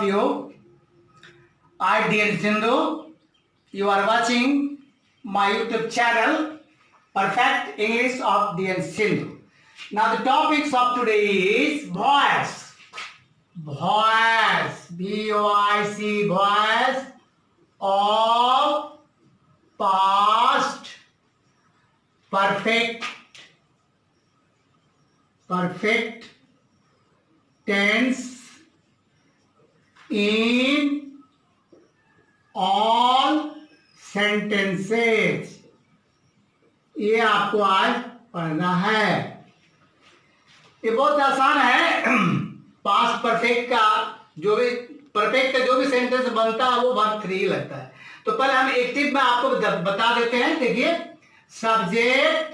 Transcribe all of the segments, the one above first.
you? I DN Sindhu. You are watching my YouTube channel Perfect English of DN Sindhu. Now the topics of today is voice. Voice. V-O-I-C. Voice of past perfect tense in all sentences. ये आपको आज पढ़ना है। ये बहुत आसान है। Past perfect का जो भी सेंटेंस बनता है वो वर्ब 3 लगता है। तो पहले हम एक्टिव में आपको बता देते हैं। देखिए, सब्जेक्ट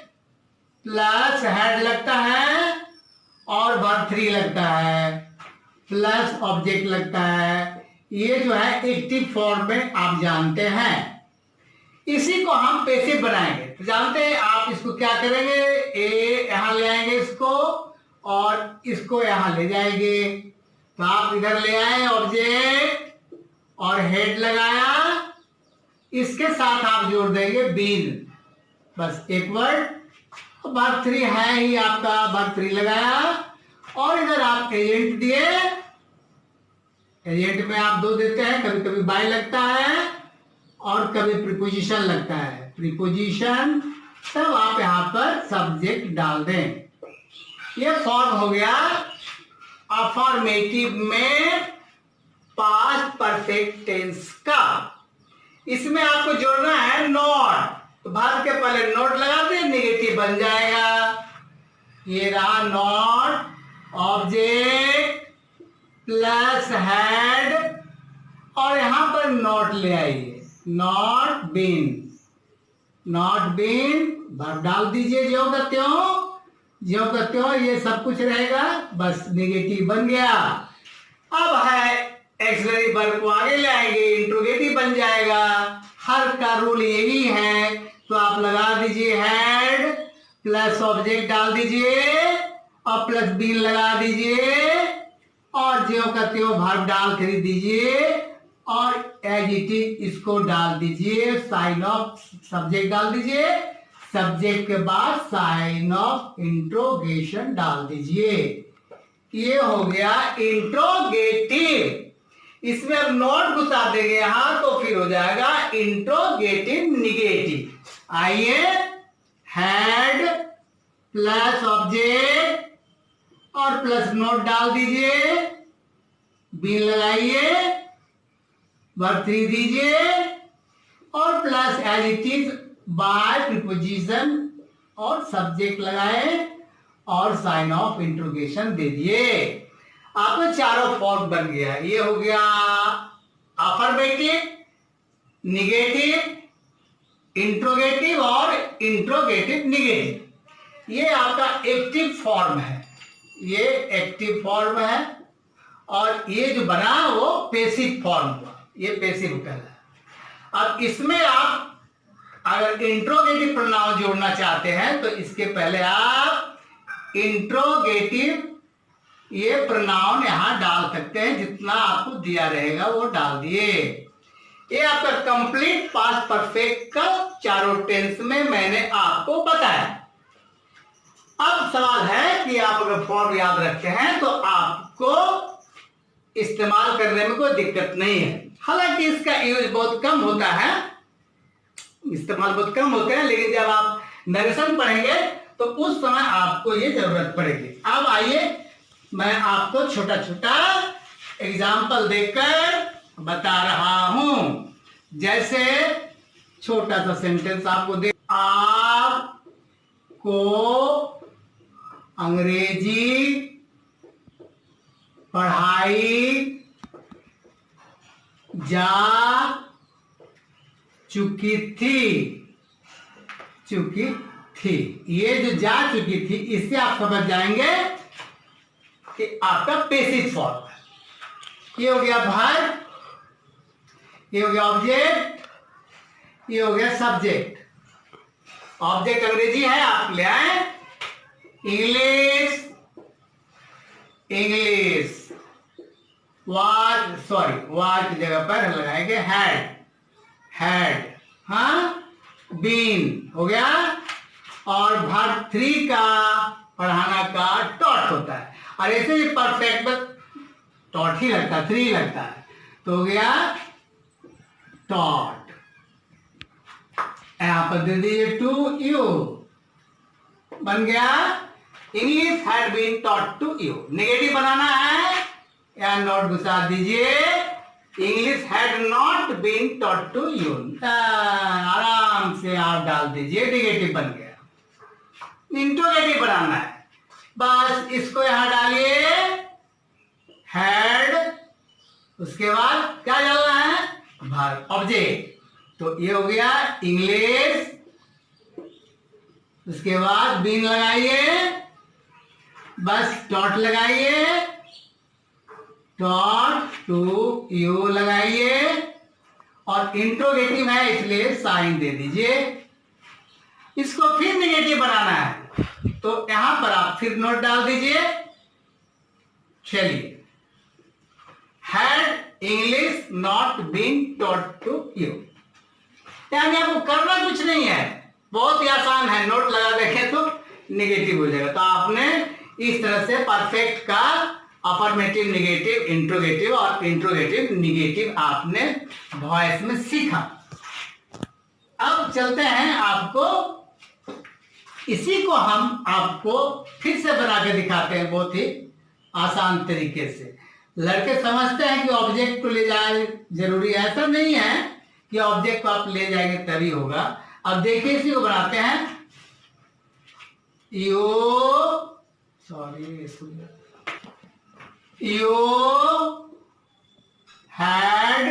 प्लस हेड लगता है और वर्ब 3 लगता है प्लस ऑब्जेक्ट लगता है। ये जो है एक्टिव फॉर्म में आप जानते हैं। इसी को हम पैसिव बनाएंगे। तो जानते हैं आप इसको क्या करेंगे, ए यहां ले आएंगे इसको और इसको यहां ले जाएंगे। तो आप इधर ले आए ऑब्जेक्ट और हेड लगाया, इसके साथ आप जोड़ देंगे बीन, बस एक वर्ड। वर्ब 3 है ही आपका, वर्ब 3 लगाया और इधर आप एजेंट दिए। एजेंट में आप 2 देते हैं, कभी कभी बाय लगता है और कभी प्रीपोजिशन लगता है, प्रीपोजिशन। तब आप यहां पर सब्जेक्ट डाल दें। ये फॉर्म हो गया अफर्मेटिव में पास्ट परफेक्ट टेंस का। इसमें आपको जोड़ना है नॉट। तो भाग के पहले नोट लगा दे, नेगेटिव बन जाएगा। ये रहा नॉट, ऑब्जेक्ट प्लस हेड और यहां पर नॉट ले आइए, not been. Not been verb डाल दीजिए ज्यों का त्यों, ये सब कुछ रहेगा, बस नेगेटिव बन गया। अब है एक्सिलरी वर्ब को आगे ले आएंगे, इंट्रोगेटिव बन जाएगा। हर का रूल यही है। तो आप लगा दीजिए हेड प्लस ऑब्जेक्ट डाल दीजिए और प्लस बीन लगा दीजिए और ज्यों का त्यों वर्ब डाल कर दीजिए और एज इट इज इसको डाल दीजिए। साइन ऑफ सब्जेक्ट डाल दीजिए, सब्जेक्ट के बाद साइन ऑफ इंट्रोगेशन डाल दीजिए। ये हो गया इंट्रोगेटिव। इसमें अब नोट घुसा देंगे यहां तो फिर हो जाएगा इंट्रोगेटिव निगेटिव। आइए, हेड प्लस ऑब्जेक्ट और प्लस नोट डाल दीजिए, बीन लगाइए, वर्ब 3 दीजिए और plus as it is by preposition और सब्जेक्ट लगाए और साइन ऑफ इंट्रोगेशन दे दिए। आपको चारों फॉर्म बन गया। ये हो गया अफर्मेटिव, निगेटिव, इंट्रोगेटिव और इंट्रोगेटिव निगेटिव। ये आपका एक्टिव फॉर्म है, ये एक्टिव फॉर्म है और ये जो बना वो पैसिव फॉर्म हुआ, ये पैसिव कहलाता है। अब इसमें आप अगर इंट्रोगेटिव प्रोनाउन जोड़ना चाहते हैं तो इसके पहले आप इंट्रोगेटिव ये प्रोनाउन यहां डाल सकते हैं, जितना आपको दिया रहेगा वो डाल दिए। ये आपका कंप्लीट पास्ट परफेक्ट का चारों टेंस में मैंने आपको बताया। अब सवाल है कि आप अगर फॉर्म याद रखते हैं तो आपको इस्तेमाल करने में कोई दिक्कत नहीं है। हालांकि इसका यूज बहुत कम होता है, इस्तेमाल बहुत कम होते हैं, लेकिन जब आप नरेशन पढ़ेंगे तो उस समय आपको ये जरूरत पड़ेगी। अब आइए मैं आपको छोटा छोटा एग्जाम्पल देकर बता रहा हूं। जैसे छोटा सा सेंटेंस आपको दे, आपको अंग्रेजी पढ़ाई जा चुकी थी। ये जो जा चुकी थी, इससे आप समझ जाएंगे कि आपका पैसिव फॉर्म है। ये हो गया वर्ब, ये हो गया ऑब्जेक्ट, ये हो गया सब्जेक्ट। ऑब्जेक्ट अंग्रेजी है, आप ले आए इंग्लिश, वॉच सॉरी वार की जगह पर लगाएंगे हैड, हैड, हाँ, बीन हो गया। और वर्ब 3 का पढ़ाना का टॉट होता है, और ऐसे ही परफेक्ट में टॉट ही लगता है, 3 लगता है, तो हो गया टॉट। यहां पर दे दीजिए टू यू, बन गया English had been taught to you. Negative बनाना है या नोट घुसा दीजिए, English had not been taught to you, आराम से आप डाल दीजिए, नेगेटिव बन गया। इंट्रोगेटिव बनाना है, बस इसको यहां डालिए हैड, उसके बाद क्या डालना है वर्ब ऑब्जेक्ट, तो ये हो गया इंग्लिश, उसके बाद बीन लगाइए, बस डॉट लगाइए, डॉट टू यू लगाइए, और इंट्रोगेटिव है इसलिए साइन दे दीजिए। इसको फिर नेगेटिव बनाना है, तो यहां पर आप फिर नोट डाल दीजिए। चलिए, had English not been taught to you, यानी आपको करना कुछ नहीं है, बहुत ही आसान है, नोट लगा देखें तो नेगेटिव हो जाएगा। तो आपने इस तरह से परफेक्ट का अफर्मेटिव, नेगेटिव, इंट्रोगेटिव और इंट्रोगेटिव नेगेटिव आपने वॉइस में सीखा। अब चलते हैं, आपको इसी को हम आपको फिर से बना के दिखाते हैं बहुत ही आसान तरीके से। लड़के समझते हैं कि ऑब्जेक्ट को ले जाए जरूरी है, ऐसा नहीं है कि ऑब्जेक्ट को आप ले जाएंगे तभी होगा। अब देखिए, इसी को बनाते हैं, you had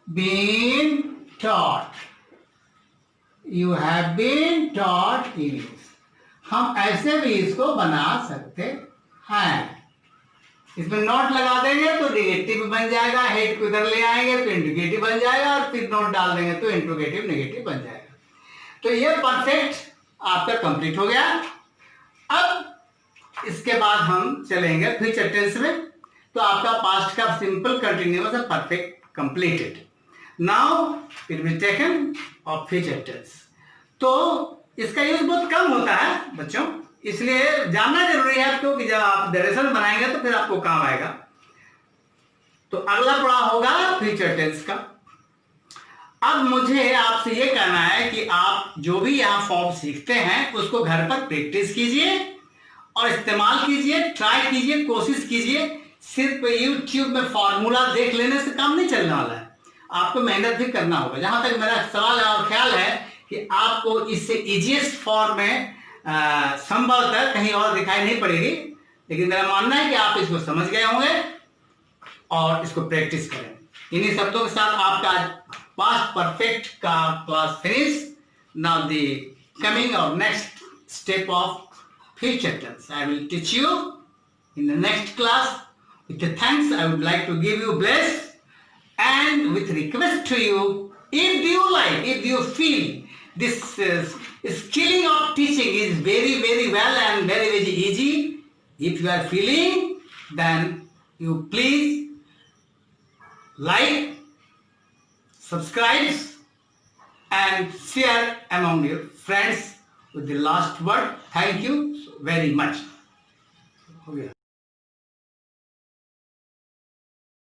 been taught, you have been taught English। हम ऐसे भी इसको बना सकते हैं, इसमें नोट लगा देंगे तो नेगेटिव बन जाएगा, हेड को इधर ले आएंगे तो इंडिकेटिव बन जाएगा, और फिर नोट डाल देंगे तो इंट्रोगेटिव नेगेटिव बन जाएगा। तो ये परफेक्ट आपका कंप्लीट हो गया। अब इसके बाद हम चलेंगे फ्यूचर टेंस में, तो आपका पास्ट का simple continuous perfect completed. Now it will taken of future tense. तो इसका यूज बहुत कम होता है बच्चों, इसलिए जानना जरूरी है आपको कि जब आप डायरेक्शन बनाएंगे तो फिर आपको काम आएगा। तो अगला पड़ा होगा फ्यूचर टेंस का। अब मुझे आपसे यह कहना है कि आप जो भी यहां फॉर्म सीखते हैं उसको घर पर प्रैक्टिस कीजिए और इस्तेमाल कीजिए, ट्राई कीजिए, कोशिश कीजिए। सिर्फ यूट्यूब में फॉर्मूला देख लेने से काम नहीं चलने वाला है, आपको मेहनत भी करना होगा। जहां तक मेरा सवाल और ख्याल है कि आपको इससे इजीएस्ट फॉर्म में संभवतः कहीं और दिखाई नहीं पड़ेगी, लेकिन मेरा मानना है कि आप इसको समझ गए होंगे और इसको प्रैक्टिस करें। इन्हीं शब्दों के साथ आपका पास्ट परफेक्ट का class finish. Now the coming और next step of future tense I will teach you in the next class. With the thanks I would like to give you bless, and with request to you, if you like, if you feel this skilling of teaching is very well and very easy, if you are feeling, then you please like, subscribe and share among your friends with the last word. Thank you very much. हो गया।